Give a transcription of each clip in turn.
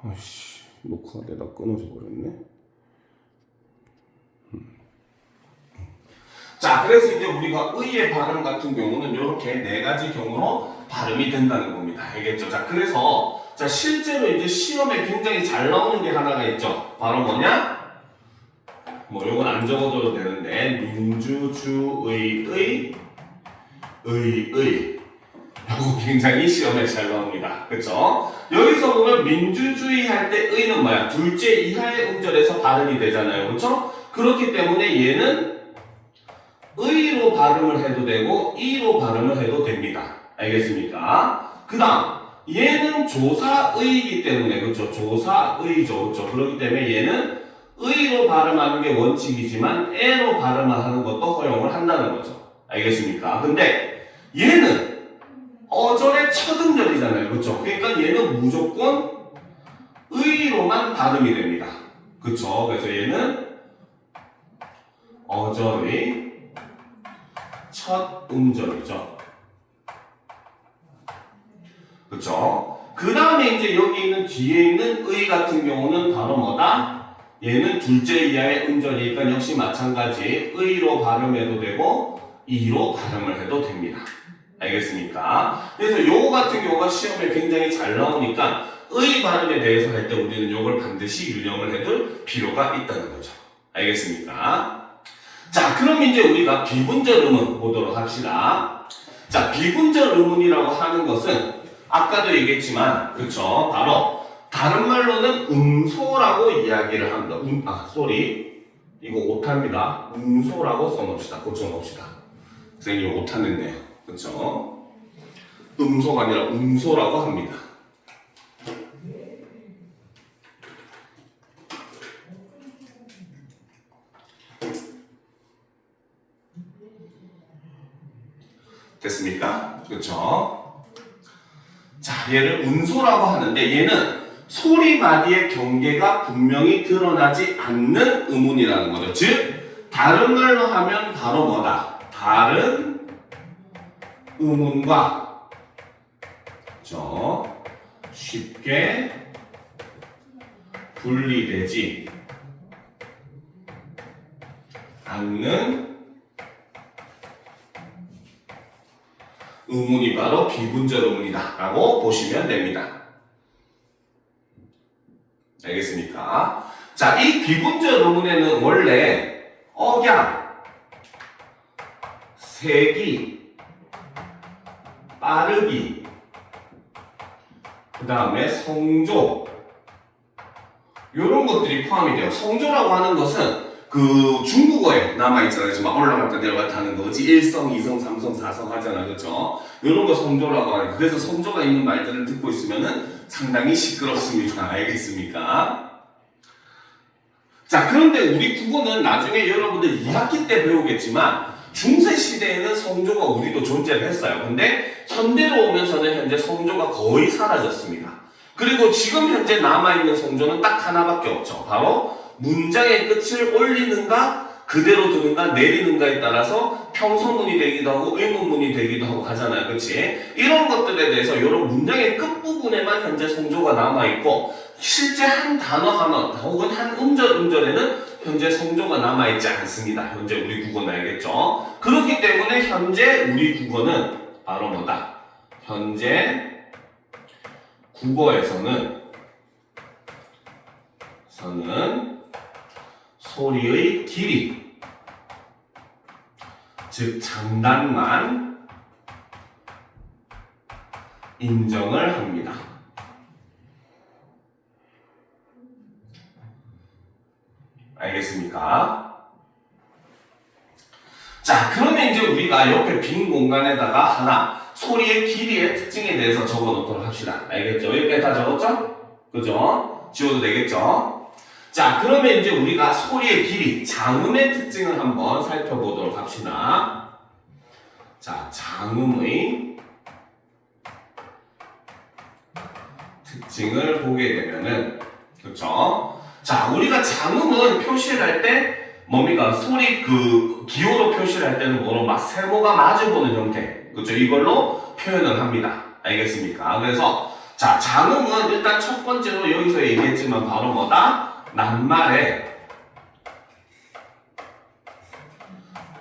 아이씨, 녹화가 되다 끊어져 버렸네. 자, 그래서 이제 우리가 의의 발음 같은 경우는 이렇게 네 가지 경우로 발음이 된다는 겁니다. 알겠죠? 자, 그래서 자 실제로 이제 시험에 굉장히 잘 나오는 게 하나가 있죠. 바로 뭐냐? 뭐 요건 안 적어줘도 되는데 민주주의의 요거 굉장히 시험에 잘 나옵니다. 그쵸? 여기서 보면 민주주의 할 때 의는 뭐야? 둘째 이하의 음절에서 발음이 되잖아요. 그쵸? 그렇기 때문에 얘는 의로 발음을 해도 되고 이로 발음을 해도 됩니다. 알겠습니까? 그 다음 얘는 조사의이기 때문에 그쵸? 조사의죠. 그쵸? 그렇기 때문에 얘는 의로 발음하는 게 원칙이지만 에로 발음하는 것도 허용을 한다는 거죠. 알겠습니까? 근데 얘는 어절의 첫 음절이잖아요. 그쵸? 그러니까 얘는 무조건 의로만 발음이 됩니다. 그쵸? 그래서 얘는 어절의 첫 음절이죠. 그쵸? 그 다음에 이제 여기 있는 뒤에 있는 의 같은 경우는 바로 뭐다? 얘는 둘째 이하의 음절이니까 역시 마찬가지 의로 발음해도 되고 이로 발음을 해도 됩니다. 알겠습니까? 그래서 요거 같은 경우가 시험에 굉장히 잘 나오니까 의 발음에 대해서 할 때 우리는 요걸 반드시 유념을 해둘 필요가 있다는 거죠. 알겠습니까? 자, 그럼 이제 우리가 비분절 음운 보도록 합시다. 자, 비분절 음운이라고 하는 것은 아까도 얘기했지만 그쵸? 바로 다른 말로는 음소라고 이야기를 합니다. 이거 오타입니다. 음소라고 써놓읍시다. 고쳐놓읍시다. 선생님 오타냈네요. 그쵸? 음소가 아니라 음소라고 합니다. 됐습니까? 그쵸? 자, 얘를 운소라고 하는데 얘는 소리 마디의 경계가 분명히 드러나지 않는 음운이라는 거죠. 즉, 다른 말로 하면 바로 뭐다? 다른 음운과 쉽게 분리되지 않는 음운이 바로 비분절 음운이다 라고 보시면 됩니다. 알겠습니까? 자, 이 비분절 음운에는 원래 억양, 세기, 빠르기, 그 다음에 성조 이런 것들이 포함이 돼요. 성조라고 하는 것은 그 중국어에 남아있잖아요. 지금 올라갔다 내려갔다 하는 거. 그치? 1성, 2성, 3성, 4성 하잖아요. 그쵸? 이런 거 성조라고 하는 거. 그래서 성조가 있는 말들을 듣고 있으면은 상당히 시끄럽습니다. 알겠습니까? 자, 그런데 우리 국어는 나중에 여러분들 2학기 때 배우겠지만 중세 시대에는 성조가 우리도 존재를 했어요. 근데 현대로 오면서는 현재 성조가 거의 사라졌습니다. 그리고 지금 현재 남아있는 성조는 딱 하나밖에 없죠. 바로 문장의 끝을 올리는가 그대로 두는가 내리는가에 따라서 평서문이 되기도 하고 의문문이 되기도 하고 하잖아요. 그치? 이런 것들에 대해서 이런 문장의 끝부분에만 현재 성조가 남아있고 실제 한 단어 하나 혹은 한 음절에는 현재 성조가 남아있지 않습니다. 현재 우리 국어는 알겠죠? 그렇기 때문에 현재 우리 국어는 바로 뭐다? 현재 국어에서는 소리의 길이, 즉 장단만 인정을 합니다. 알겠습니까? 자, 그러면 이제 우리가 옆에 빈 공간에다가 하나 소리의 길이의 특징에 대해서 적어 놓도록 합시다. 알겠죠? 여기까지 다 적었죠? 그죠? 지워도 되겠죠? 자, 그러면 이제 우리가 소리의 길이, 장음의 특징을 한번 살펴보도록 합시다. 자, 장음의 특징을 보게 되면은, 그쵸? 자, 우리가 장음은 표시를 할 때, 뭡니까? 소리, 기호로 표시를 할 때는 뭐로? 막 세모가 마주보는 형태. 그쵸? 이걸로 표현을 합니다. 알겠습니까? 그래서, 자, 장음은 일단 첫 번째로 여기서 얘기했지만 바로 뭐다? 낱말의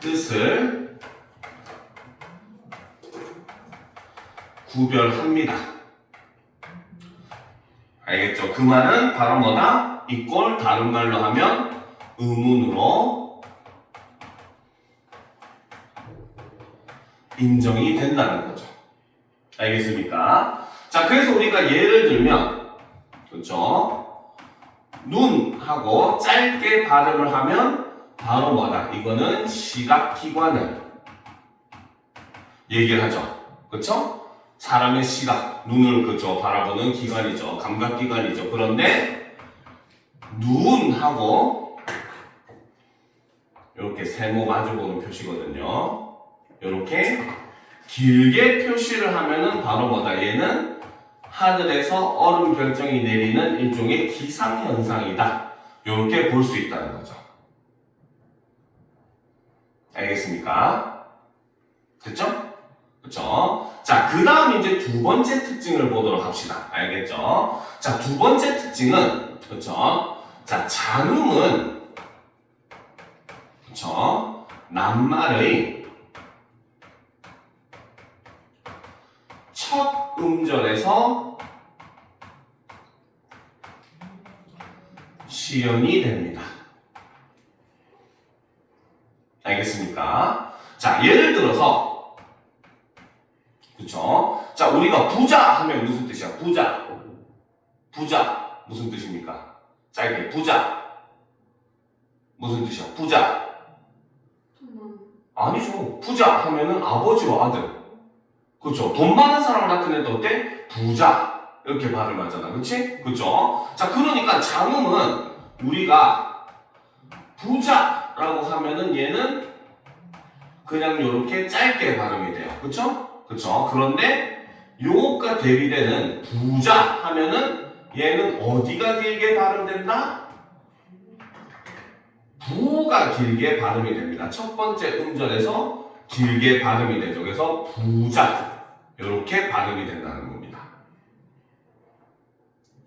뜻을 구별합니다. 알겠죠? 그 말은 바로 뭐다? 이꼴 다른 말로 하면 의문으로 인정이 된다는 거죠. 알겠습니까? 자, 그래서 우리가 예를 들면, 그렇죠? 눈하고 짧게 발음을 하면 바로 뭐다? 이거는 시각기관을 얘기를 하죠. 그렇죠? 사람의 시각, 눈을 그죠 바라보는 기관이죠. 감각기관이죠. 그런데 눈하고 이렇게 세모 마주보는 표시거든요. 이렇게 길게 표시를 하면은 바로 뭐다? 얘는 하늘에서 얼음 결정이 내리는 일종의 기상현상이다. 이렇게 볼 수 있다는 거죠. 알겠습니까? 됐죠? 그쵸? 자, 그 다음 이제 두 번째 특징을 보도록 합시다. 알겠죠? 자, 두 번째 특징은, 그쵸? 자, 장음은, 그쵸? 낱말의 첫 음절에서 실현이 됩니다. 알겠습니까? 자, 예를 들어서, 그쵸? 자, 우리가 부자 하면 무슨 뜻이야? 부자. 부자. 무슨 뜻입니까? 짧게, 부자. 무슨 뜻이야? 부자. 아니죠. 부자 하면은 아버지와 아들. 그쵸? 돈 많은 사람을 나타낼 때 어때? 부자. 이렇게 발음하잖아. 그치? 그쵸? 자, 그러니까 장음은 우리가 부자라고 하면은 얘는 그냥 요렇게 짧게 발음이 돼요. 그쵸? 그쵸? 그런데 요것과 대비되는 부자 하면은 얘는 어디가 길게 발음된다? 부가 길게 발음이 됩니다. 첫 번째 음절에서 길게 발음이 되죠. 그래서 부자 요렇게 발음이 된다는 겁니다.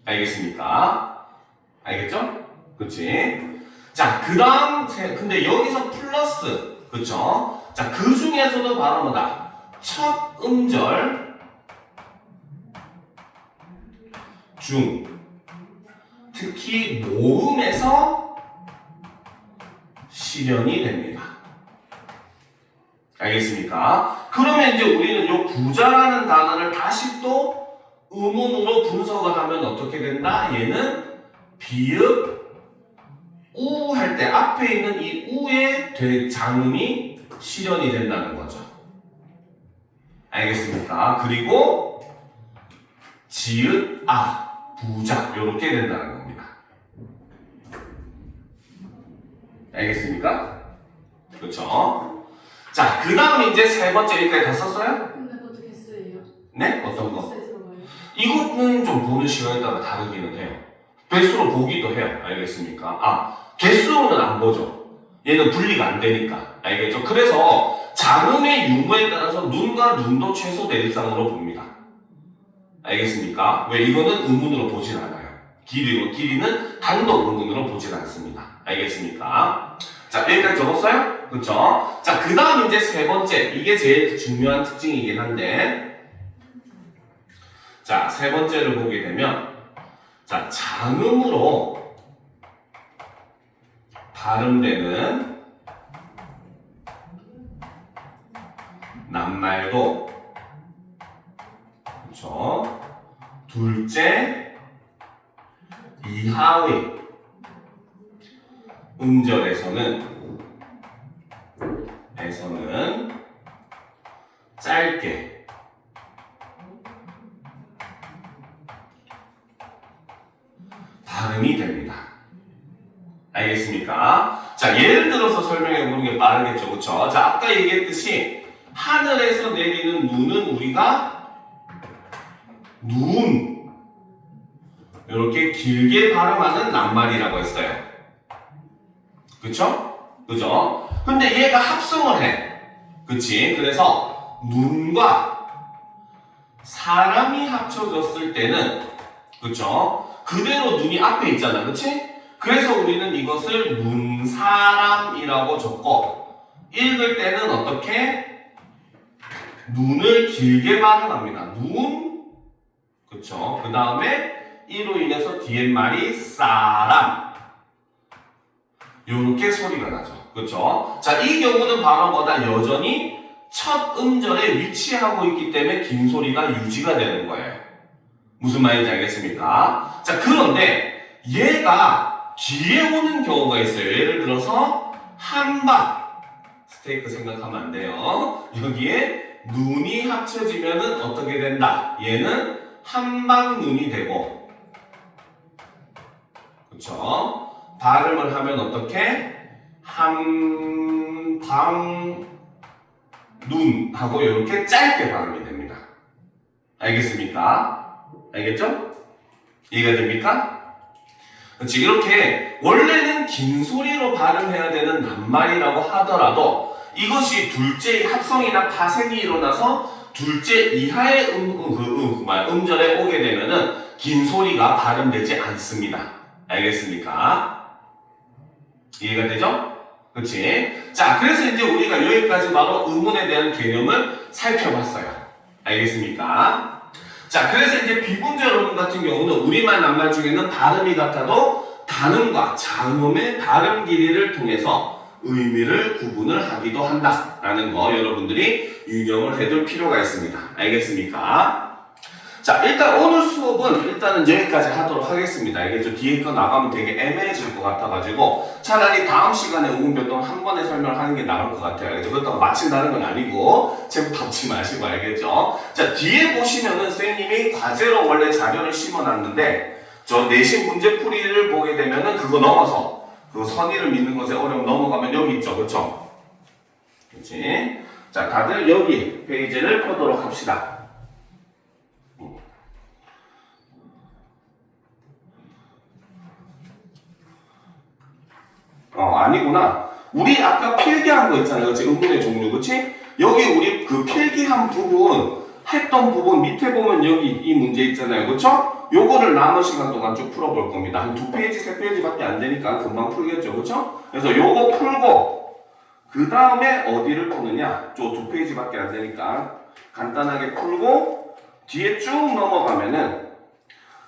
알겠습니까? 알겠죠? 그치? 자, 그 다음 근데 여기서 플러스 그쵸? 자, 그 중에서도 바로 뭐다? 첫 음절 중 특히 모음에서 실현이 됩니다. 알겠습니까? 그러면 이제 우리는 이 부자라는 단어를 다시 또 의문으로 분석을 하면 어떻게 된다? 얘는 비읍 우 할 때 앞에 있는 이 우의 장음이 실현이 된다는 거죠. 알겠습니까? 그리고 지읒 부자 이렇게 된다는 겁니다. 알겠습니까? 그렇죠? 자, 그 다음 이제 세 번째 여기까지 다 썼어요? 근데 그것도 개수예요. 네? 어떤 거? 개수에 들어가요. 이거는 좀 보는 시간에 따라 다르기는 해요. 배수로 보기도 해요. 알겠습니까? 개수로는 안 보죠. 얘는 분리가 안 되니까. 알겠죠? 그래서 장음의 유무에 따라서 눈과 눈도 최소 대립상으로 봅니다. 알겠습니까? 왜? 이거는 의문으로 보진 않아요. 길이는 단독 의문으로 보진 않습니다. 알겠습니까? 자, 여기까지 적었어요? 그쵸? 자, 그 다음 이제 세 번째. 이게 제일 중요한 특징이긴 한데, 자, 세 번째를 보게 되면, 자, 장음으로 발음되는 낱말도, 그쵸? 둘째, 이하의 음절에서는 짧게 발음이 됩니다. 알겠습니까? 자, 예를 들어서 설명해 보는 게 빠르겠죠, 그쵸? 자, 아까 얘기했듯이 하늘에서 내리는 눈은 우리가 눈 이렇게 길게 발음하는 낱말이라고 했어요. 그쵸? 그죠? 근데 얘가 합성을 해. 그치? 그래서 눈과 사람이 합쳐졌을 때는 그쵸? 그대로 눈이 앞에 있잖아, 그치? 그래서 우리는 이것을 눈사람이라고 적고 읽을 때는 어떻게? 눈을 길게 발음합니다. 눈, 그쵸? 그 다음에 이로 인해서 뒤에 말이 사람. 요렇게 소리가 나죠. 그쵸? 자, 이 경우는 바로 뭐다? 여전히 첫 음절에 위치하고 있기 때문에 긴 소리가 유지가 되는 거예요. 무슨 말인지 알겠습니까? 자, 그런데 얘가 뒤에 오는 경우가 있어요. 예를 들어서 한박 스테이크 생각하면 안 돼요. 여기에 눈이 합쳐지면은 어떻게 된다? 얘는 한박 눈이 되고, 그쵸? 발음을 하면 어떻게? 한방 눈 하고 이렇게 짧게 발음이 됩니다. 알겠습니까? 알겠죠? 이해가 됩니까? 그렇지. 이렇게 원래는 긴 소리로 발음해야 되는 낱말이라고 하더라도 이것이 둘째의 합성이나 파생이 일어나서 둘째 이하의 음절에 오게 되면은 긴 소리가 발음되지 않습니다. 알겠습니까? 이해가 되죠? 그렇지? 자, 그래서 이제 우리가 여기까지 바로 의문에 대한 개념을 살펴봤어요. 알겠습니까? 자, 그래서 이제 비분절 어문 같은 경우는 우리말 낱말 중에는 발음이 같아도 단음과 장음의 발음 길이를 통해서 의미를 구분을 하기도 한다라는 거 여러분들이 유념을 해둘 필요가 있습니다. 알겠습니까? 자, 일단 오늘 수업은 일단은 여기까지 하도록 하겠습니다. 알겠죠? 뒤에 거 나가면 되게 애매해질 것 같아가지고 차라리 다음 시간에 의문 변동 한 번에 설명하는 게 나을 것 같아요. 알겠죠? 그렇다고 마친다는 건 아니고 제목 덮지 마시고 알겠죠? 자, 뒤에 보시면은 선생님이 과제로 원래 자료를 심어놨는데 저 내신 문제풀이를 보게 되면은 그거 넘어서 그 선의를 믿는 것에 어려움 넘어가면 여기 있죠. 그렇죠? 그렇지? 자, 다들 여기 페이지를 펴도록 합시다. 아니구나. 우리 아까 필기한 거 있잖아요. 그치? 의문의 종류, 그치? 여기 우리 그 필기한 부분, 했던 부분 밑에 보면 여기 이 문제 있잖아요. 그쵸? 요거를 남은 시간 동안 쭉 풀어볼 겁니다. 한 2페이지, 3페이지밖에 안 되니까 금방 풀겠죠. 그쵸? 그래서 요거 풀고, 그 다음에 어디를 푸느냐? 저 2페이지밖에 안 되니까 간단하게 풀고, 뒤에 쭉 넘어가면은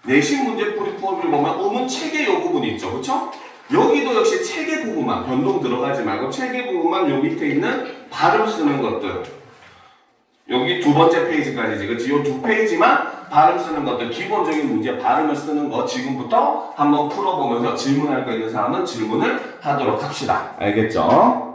내신 문제풀이 풀이를 보면 의문 체계 요 부분이 있죠. 그쵸? 여기도 역시 체계 부분만 변동 들어가지 말고 체계 부분만 요 밑에 있는 발음 쓰는 것들 여기 두 번째 페이지까지지 그치? 요 2페이지만 발음 쓰는 것들 기본적인 문제 발음을 쓰는 거 지금부터 한번 풀어보면서 질문할 거 있는 사람은 질문을 하도록 합시다. 알겠죠?